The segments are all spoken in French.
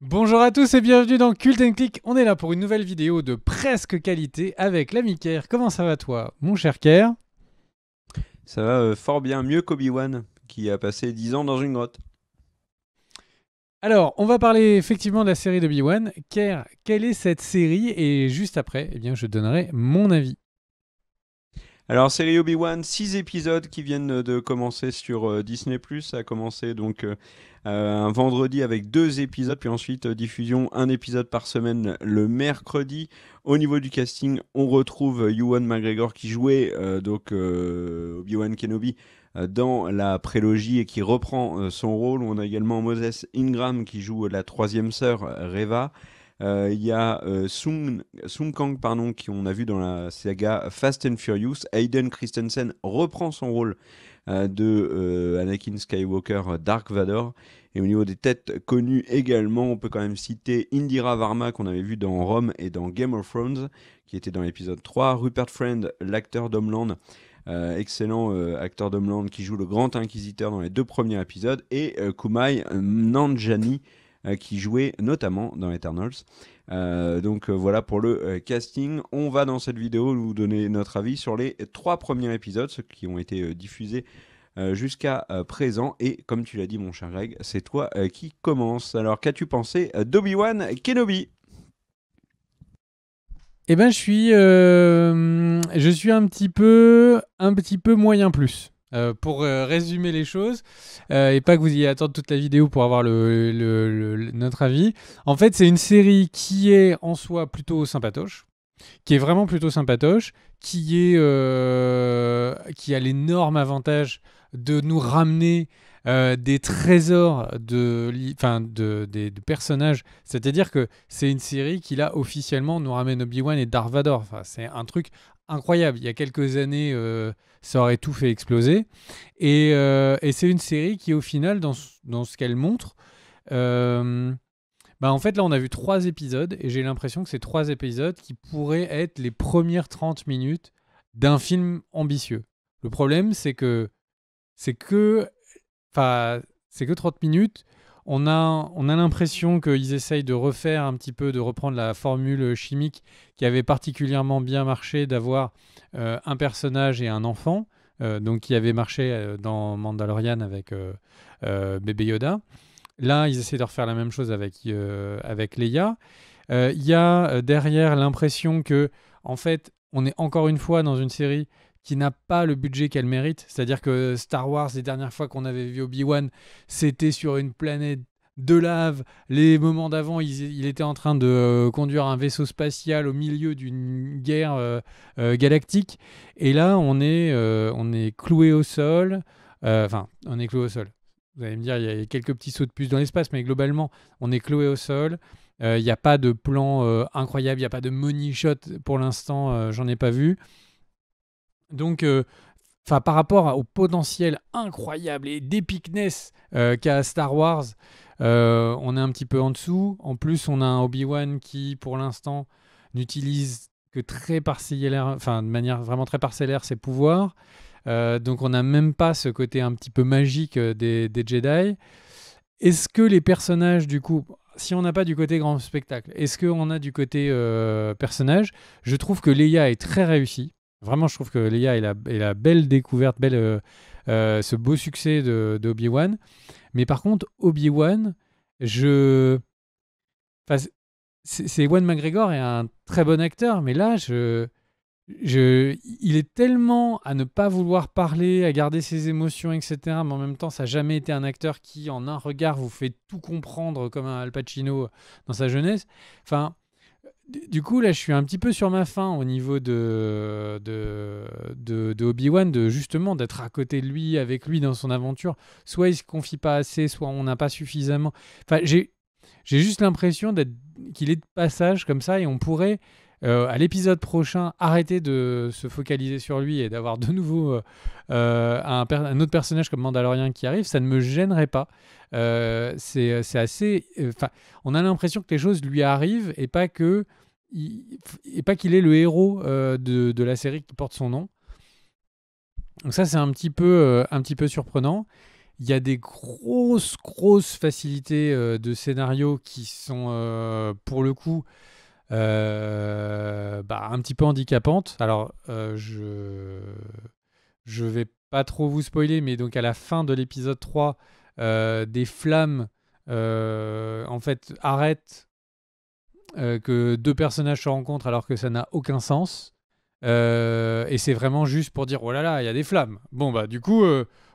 Bonjour à tous et bienvenue dans Cult & Click. On est là pour une nouvelle vidéo de presque qualité avec l'ami Ker. Comment ça va toi, mon cher Ker? Ça va fort bien, mieux qu'Obi-Wan, qui a passé 10 ans dans une grotte. Alors, on va parler effectivement de la série d'Obi-Wan. Ker, quelle est cette série? Et juste après, eh bien, je donnerai mon avis. Alors, série Obi-Wan, 6 épisodes qui viennent de commencer sur Disney+. Ça a commencé donc un vendredi avec 2 épisodes, puis ensuite diffusion un épisode par semaine le mercredi. Au niveau du casting, on retrouve Ewan McGregor qui jouait Obi-Wan Kenobi dans la prélogie et qui reprend son rôle. On a également Moses Ingram qui joue la troisième sœur, Reva. Il y a Sung Kang, pardon, qui on a vu dans la saga Fast and Furious. Hayden Christensen reprend son rôle de Anakin Skywalker, Dark Vador. Et au niveau des têtes connues également, on peut quand même citer Indira Varma qu'on avait vu dans Rome et dans Game of Thrones, qui était dans l'épisode 3. Rupert Friend, l'acteur d'Homeland, excellent acteur d'Homeland qui joue le Grand Inquisiteur dans les 2 premiers épisodes. Et Kumail Nanjiani, qui jouait notamment dans Eternals. Voilà pour le casting. On va dans cette vidéo vous donner notre avis sur les 3 premiers épisodes, ceux qui ont été diffusés jusqu'à présent. Et comme tu l'as dit mon cher Greg, c'est toi qui commence. Alors qu'as-tu pensé d'Obi-Wan Kenobi? Eh ben, je suis un petit peu moyen plus. Pour résumer les choses, et pas que vous ayez à attendre toute la vidéo pour avoir notre avis. En fait, c'est une série qui est en soi plutôt sympatoche, qui est vraiment plutôt sympatoche, qui a l'énorme avantage de nous ramener des trésors de personnages. C'est-à-dire que c'est une série qui, là, officiellement, nous ramène Obi-Wan et Darth Vader. Enfin, c'est un truc incroyable. Il y a quelques années, ça aurait tout fait exploser. Et c'est une série qui, au final, dans ce qu'elle montre, en fait, là, on a vu 3 épisodes et j'ai l'impression que c'est 3 épisodes qui pourraient être les premières 30 minutes d'un film ambitieux. Le problème, c'est que, enfin, c'est que 30 minutes. On a l'impression qu'ils essayent de refaire un petit peu, de reprendre la formule chimique qui avait particulièrement bien marché, d'avoir un personnage et un enfant, donc qui avait marché dans Mandalorian avec bébé Yoda. Là, ils essaient de refaire la même chose avec Leia. Il y a derrière l'impression que, en fait, on est encore une fois dans une série qui n'a pas le budget qu'elle mérite. C'est-à-dire que Star Wars, les dernières fois qu'on avait vu Obi-Wan, c'était sur une planète de lave. Les moments d'avant, il était en train de conduire un vaisseau spatial au milieu d'une guerre galactique. Et là, on est cloué au sol. Enfin, on est cloué au sol. Vous allez me dire, il y a quelques petits sauts de puce dans l'espace, mais globalement, on est cloué au sol. Il n'y a pas de plan incroyable, il n'y a pas de money shot pour l'instant, j'en ai pas vu. Donc, par rapport au potentiel incroyable et d'épicness qu'a Star Wars, on est un petit peu en dessous. En plus, on a un Obi-Wan qui, pour l'instant, n'utilise que très parcellaire, enfin de manière vraiment très parcellaire ses pouvoirs. Donc, on n'a même pas ce côté un petit peu magique des Jedi. Est-ce que les personnages, du coup, si on n'a pas du côté grand spectacle, est-ce qu'on a du côté personnage? Je trouve que Leia est très réussie. Vraiment, je trouve que Leia est la belle découverte, ce beau succès d'Obi-Wan. Mais par contre, Obi-Wan, je... enfin, Ewan McGregor est un très bon acteur, mais là, il est tellement à ne pas vouloir parler, à garder ses émotions, etc. Mais en même temps, ça n'a jamais été un acteur qui, en un regard, vous fait tout comprendre comme un Al Pacino dans sa jeunesse. Enfin, du coup, là, je suis un petit peu sur ma faim au niveau de Obi-Wan, justement d'être à côté de lui, avec lui dans son aventure. Soit il se confie pas assez, soit on n'a pas suffisamment. Enfin, j'ai juste l'impression qu'il est de passage comme ça et on pourrait, à l'épisode prochain, arrêter de se focaliser sur lui et d'avoir de nouveau un autre personnage comme Mandalorian qui arrive. Ça ne me gênerait pas. C'est assez. On a l'impression que les choses lui arrivent et pas qu'il est le héros de la série qui porte son nom. Donc ça, c'est un petit peu surprenant. Il y a des grosses facilités de scénario qui sont, pour le coup, un petit peu handicapantes. Alors, je vais pas trop vous spoiler, mais donc à la fin de l'épisode 3, des flammes en fait arrêtent que deux personnages se rencontrent alors que ça n'a aucun sens. Et c'est vraiment juste pour dire oh là là, il y a des flammes. Bon bah du coup,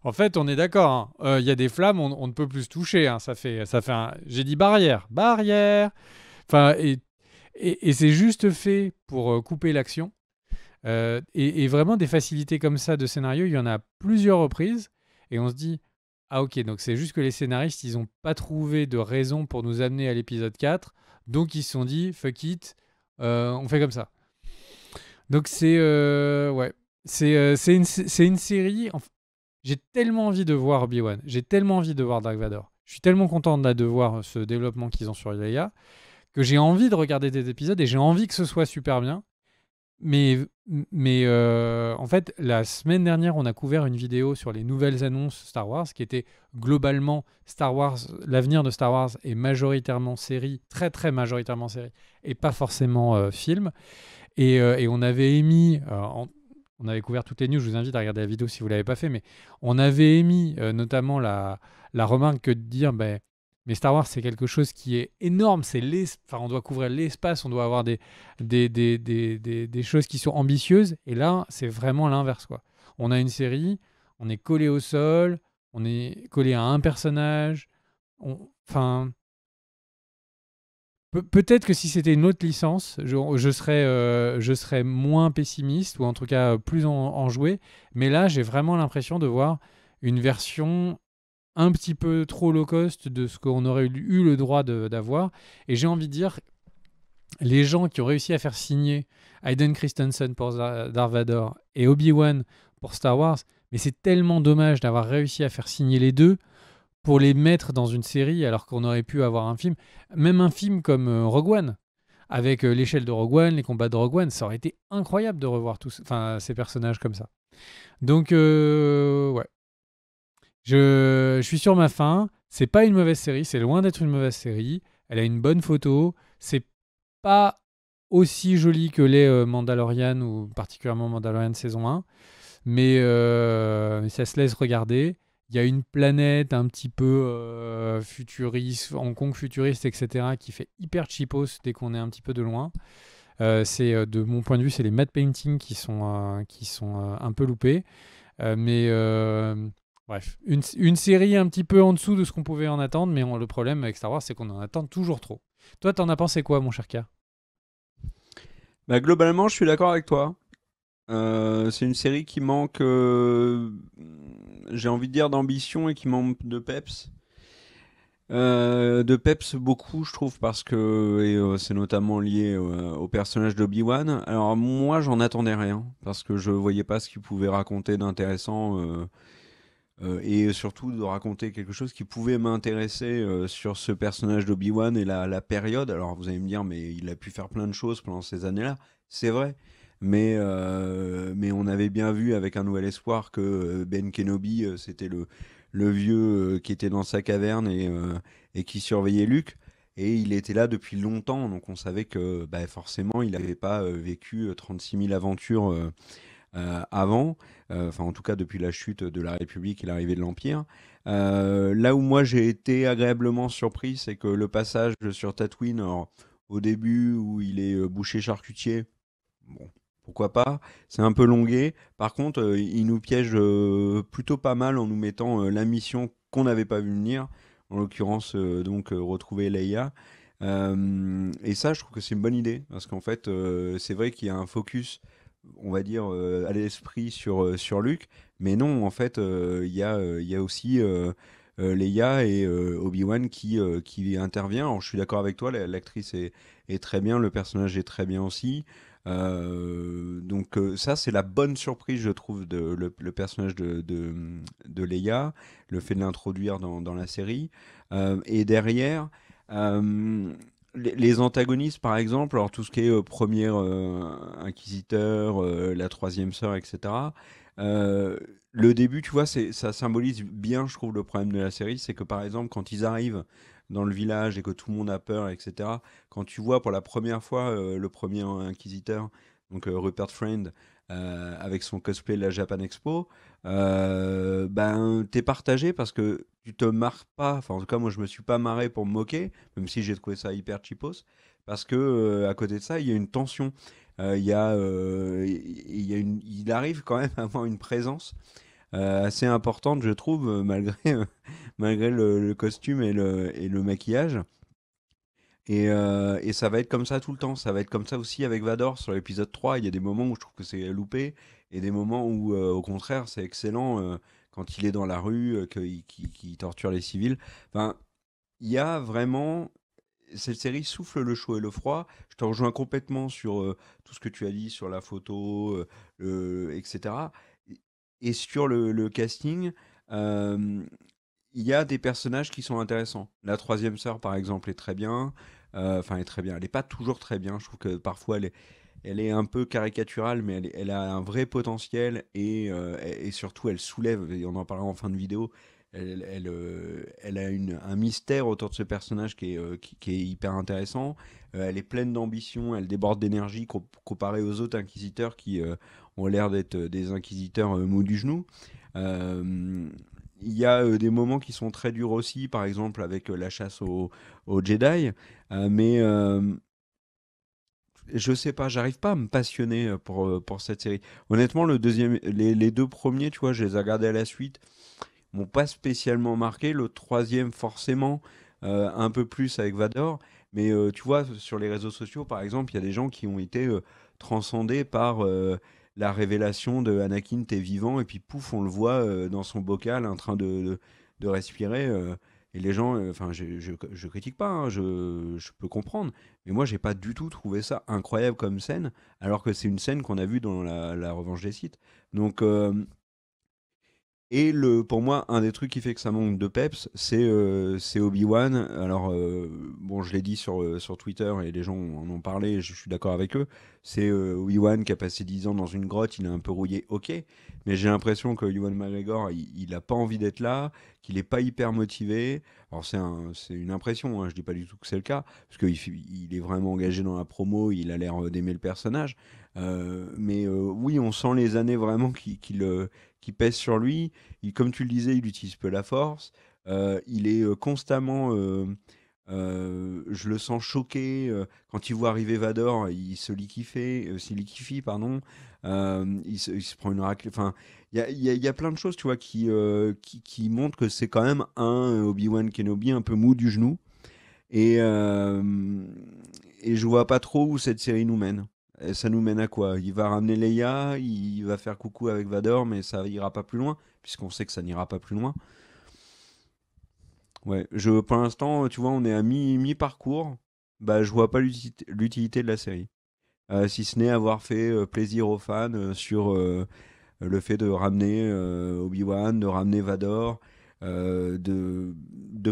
en fait, on est d'accord. Hein. Il y a des flammes, on ne peut plus se toucher. Hein. Ça fait J'ai dit barrière, barrière. Enfin et c'est juste fait pour couper l'action. Et vraiment des facilités comme ça de scénario, il y en a plusieurs reprises. Et on se dit ah ok, donc c'est juste que les scénaristes, ils n'ont pas trouvé de raison pour nous amener à l'épisode 4. Donc ils se sont dit fuck it, on fait comme ça. Donc ouais, c'est une série. J'ai tellement envie de voir Obi-Wan, j'ai tellement envie de voir Dark Vador. Je suis tellement content de voir ce développement qu'ils ont sur Leia que j'ai envie de regarder des épisodes et j'ai envie que ce soit super bien. Mais en fait, la semaine dernière, on a couvert une vidéo sur les nouvelles annonces Star Wars qui était globalement Star Wars. L'avenir de Star Wars est majoritairement série, très très majoritairement série, et pas forcément film. Et on avait émis, on avait couvert toutes les news, je vous invite à regarder la vidéo si vous ne l'avez pas fait, mais on avait émis notamment la remarque que de dire, mais Star Wars c'est quelque chose qui est énorme, on doit couvrir l'espace, on doit avoir des choses qui sont ambitieuses, et là c'est vraiment l'inverse, quoi. On a une série, on est collé au sol, on est collé à un personnage, enfin... Peut-être que si c'était une autre licence, je serais moins pessimiste, ou en tout cas plus enjoué. Mais là, j'ai vraiment l'impression de voir une version un petit peu trop low cost de ce qu'on aurait eu le droit d'avoir. Et j'ai envie de dire, les gens qui ont réussi à faire signer Hayden Christensen pour Darth Vader et Obi-Wan pour Star Wars, mais c'est tellement dommage d'avoir réussi à faire signer les deux pour les mettre dans une série alors qu'on aurait pu avoir un film, même un film comme Rogue One, avec l'échelle de Rogue One, les combats de Rogue One, ça aurait été incroyable de revoir ces personnages comme ça. Donc, ouais. Je suis sur ma faim. C'est pas une mauvaise série, c'est loin d'être une mauvaise série. Elle a une bonne photo. C'est pas aussi joli que les Mandalorian ou particulièrement Mandalorian saison 1, mais ça se laisse regarder. Il y a une planète un petit peu futuriste, Hong Kong futuriste, etc., qui fait hyper cheapos dès qu'on est un petit peu de loin. De mon point de vue, c'est les matte paintings qui sont un peu loupés. Bref, une série un petit peu en dessous de ce qu'on pouvait en attendre, mais le problème avec Star Wars, c'est qu'on en attend toujours trop. Toi, t'en as pensé quoi, mon cher K? Bah, globalement, je suis d'accord avec toi. C'est une série qui manque, j'ai envie de dire, d'ambition et qui manque de peps. De peps beaucoup, je trouve, parce que c'est notamment lié au personnage d'Obi-Wan. Alors moi, j'en attendais rien, parce que je voyais pas ce qu'il pouvait raconter d'intéressant, et surtout de raconter quelque chose qui pouvait m'intéresser sur ce personnage d'Obi-Wan et la période. Alors vous allez me dire, mais il a pu faire plein de choses pendant ces années-là, c'est vrai. Mais on avait bien vu avec Un Nouvel Espoir que Ben Kenobi, c'était le vieux qui était dans sa caverne et qui surveillait Luke. Et il était là depuis longtemps, donc on savait que bah, forcément il n'avait pas vécu 36 000 aventures avant, enfin en tout cas depuis la chute de la République et l'arrivée de l'Empire. Là où moi j'ai été agréablement surpris, c'est que le passage sur Tatooine, alors, au début où il est boucher charcutier, bon, pourquoi pas, c'est un peu longué. Par contre, il nous piège plutôt pas mal en nous mettant la mission qu'on n'avait pas vu venir, en l'occurrence retrouver Leia. Et ça, je trouve que c'est une bonne idée, parce qu'en fait, c'est vrai qu'il y a un focus, on va dire, à l'esprit sur Luke, mais non, en fait, il y a aussi Leia et Obi-Wan qui intervient. Alors, je suis d'accord avec toi, l'actrice est très bien, le personnage est très bien aussi. Ça, c'est la bonne surprise, je trouve, le personnage de Leia, le fait de l'introduire dans la série. Et derrière, les antagonistes, par exemple, alors tout ce qui est premier inquisiteur, la troisième sœur, etc. Euh, le début, tu vois, ça symbolise bien, je trouve, le problème de la série. C'est que, par exemple, quand ils arrivent dans le village et que tout le monde a peur, etc., quand tu vois pour la première fois le premier inquisiteur, donc Rupert Friend, avec son cosplay de la Japan Expo, ben, t'es partagé parce que tu te marres pas. Enfin, en tout cas, moi, je me suis pas marré pour me moquer, même si j'ai trouvé ça hyper cheapos, parce que à côté de ça, il y a une tension. Il arrive quand même à avoir une présence assez importante, je trouve, malgré le costume et le maquillage. Et ça va être comme ça tout le temps. Ça va être comme ça aussi avec Vador sur l'épisode 3. Il y a des moments où je trouve que c'est loupé et des moments où, au contraire, c'est excellent quand il est dans la rue, qu'il torture les civils. Enfin, il y a vraiment cette série souffle le chaud et le froid. Je te rejoins complètement sur tout ce que tu as dit sur la photo, etc. Et sur le casting, euh, il y a des personnages qui sont intéressants. La troisième sœur, par exemple, est très bien. Enfin, est très bien. Elle n'est pas toujours très bien. Je trouve que parfois, elle est un peu caricaturale, mais elle a un vrai potentiel et surtout, elle soulève, et on en parlera en fin de vidéo, elle a un mystère autour de ce personnage qui est hyper intéressant. Elle est pleine d'ambition, elle déborde d'énergie comparée aux autres inquisiteurs qui ont l'air d'être des inquisiteurs mous du genou. Euh, il y a des moments qui sont très durs aussi, par exemple avec la chasse aux Jedi, mais je sais pas, j'arrive pas à me passionner pour cette série. Honnêtement, les deux premiers, tu vois, je les ai regardés à la suite, m'ont pas spécialement marqué. Le troisième, forcément, un peu plus avec Vador. Mais tu vois, sur les réseaux sociaux, par exemple, il y a des gens qui ont été transcendés par la révélation de Anakin, t'es vivant, et puis pouf, on le voit dans son bocal en train de respirer. Et les gens, enfin, je critique pas, hein, je peux comprendre, mais moi, j'ai pas du tout trouvé ça incroyable comme scène, alors que c'est une scène qu'on a vue dans la Revanche des Sith. Donc, pour moi, un des trucs qui fait que ça manque de peps, c'est Obi-Wan. Alors, bon, je l'ai dit sur Twitter et les gens en ont parlé, et je suis d'accord avec eux. C'est Obi-Wan qui a passé 10 ans dans une grotte, il est un peu rouillé, ok. Mais j'ai l'impression que Ewan McGregor, il a pas envie d'être là, qu'il est pas hyper motivé. Alors, c'est une impression, hein, je dis pas du tout que c'est le cas, parce qu'il est vraiment engagé dans la promo, il a l'air d'aimer le personnage. Mais oui, on sent les années vraiment qui pèsent sur lui. Comme tu le disais, il utilise peu la force. Il est constamment, je le sens choqué. Quand il voit arriver Vador, il se liquifie, pardon. Il se prend une raclée. Enfin, il y a plein de choses, tu vois, qui montrent que c'est quand même un Obi-Wan Kenobi un peu mou du genou. Et, euh, et je vois pas trop où cette série nous mène. Et ça nous mène à quoi? Il va ramener Leia, il va faire coucou avec Vador, mais ça ira pas plus loin, puisqu'on sait que ça n'ira pas plus loin. Ouais, pour l'instant, tu vois, on est à mi-parcours. Bah, je vois pas l'utilité de la série. Si ce n'est avoir fait plaisir aux fans sur le fait de ramener Obi-Wan, de ramener Vador, de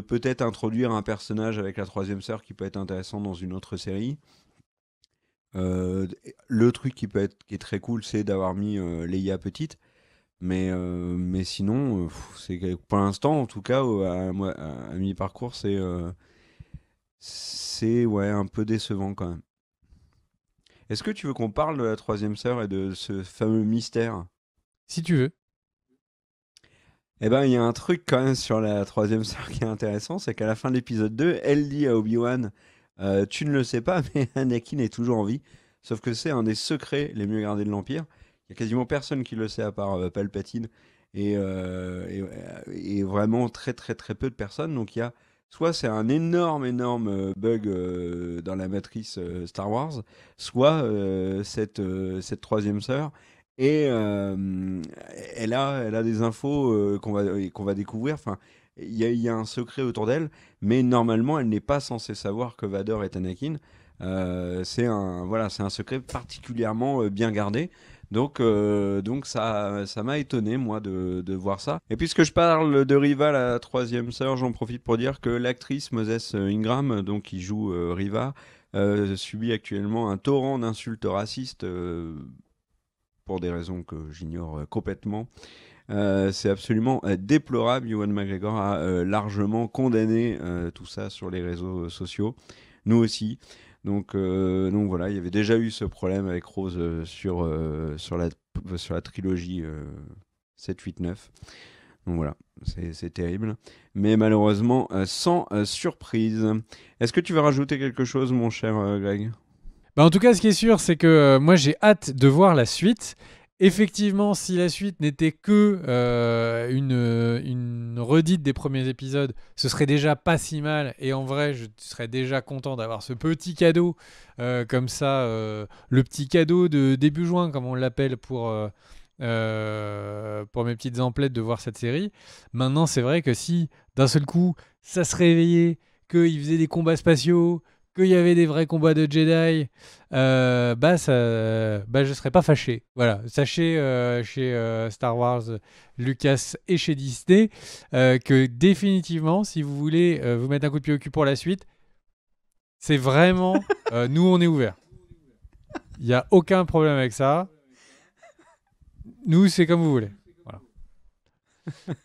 peut-être introduire un personnage avec la troisième sœur qui peut être intéressant dans une autre série. Euh, le truc qui est très cool, c'est d'avoir mis Leia petite. Mais sinon, c'est que pour l'instant, en tout cas, à mi-parcours, c'est ouais, un peu décevant quand même. Est-ce que tu veux qu'on parle de la troisième sœur et de ce fameux mystère? Si tu veux. Eh ben, il y a un truc quand même sur la troisième sœur qui est intéressant, c'est qu'à la fin de l'épisode 2, elle dit à Obi-Wan, tu ne le sais pas, mais Anakin est toujours en vie. Sauf que c'est un des secrets les mieux gardés de l'Empire. Il y a quasiment personne qui le sait à part Palpatine et vraiment très très très peu de personnes. Donc il y a soit c'est un énorme bug dans la matrice Star Wars, soit cette troisième sœur et elle a des infos qu'on va découvrir. Enfin, il y a un secret autour d'elle, mais normalement, elle n'est pas censée savoir que Vador est Anakin. Voilà, c'est un secret particulièrement bien gardé. Donc ça m'a étonné, moi, de voir ça. Et puisque je parle de Riva, la troisième sœur, j'en profite pour dire que l'actrice Moses Ingram, donc qui joue Riva, subit actuellement un torrent d'insultes racistes pour des raisons que j'ignore complètement. C'est absolument déplorable. Ewan McGregor a largement condamné tout ça sur les réseaux sociaux. Nous aussi. Donc voilà, il y avait déjà eu ce problème avec Rose sur la trilogie 7, 8, 9. Donc voilà, c'est terrible. Mais malheureusement, sans surprise. Est-ce que tu veux rajouter quelque chose, mon cher Greg ? Bah, en tout cas, ce qui est sûr, c'est que moi, j'ai hâte de voir la suite. Effectivement, si la suite n'était que une redite des premiers épisodes, ce serait déjà pas si mal. Et en vrai, je serais déjà content d'avoir ce petit cadeau comme ça, le petit cadeau de début juin, comme on l'appelle pour mes petites emplettes, de voir cette série. Maintenant, c'est vrai que si d'un seul coup, ça se réveillait, qu'il faisait des combats spatiaux, qu'il y avait des vrais combats de Jedi, je serais pas fâché. Voilà, sachez chez Star Wars, Lucas et chez Disney que définitivement, si vous voulez vous mettre un coup de pied au cul pour la suite, c'est vraiment nous, on est ouverts. Il n'y a aucun problème avec ça. Nous, c'est comme vous voulez. Voilà.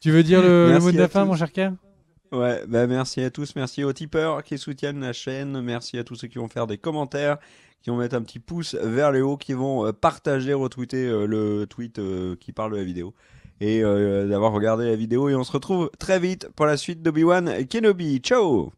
Tu veux dire le mot de la fin, mon cher Kerr ? Ouais, merci à tous, merci aux tipeurs qui soutiennent la chaîne, merci à tous ceux qui vont faire des commentaires, qui vont mettre un petit pouce vers le haut, qui vont partager, retweeter le tweet qui parle de la vidéo, et d'avoir regardé la vidéo, et on se retrouve très vite pour la suite d'Obi-Wan Kenobi. Ciao!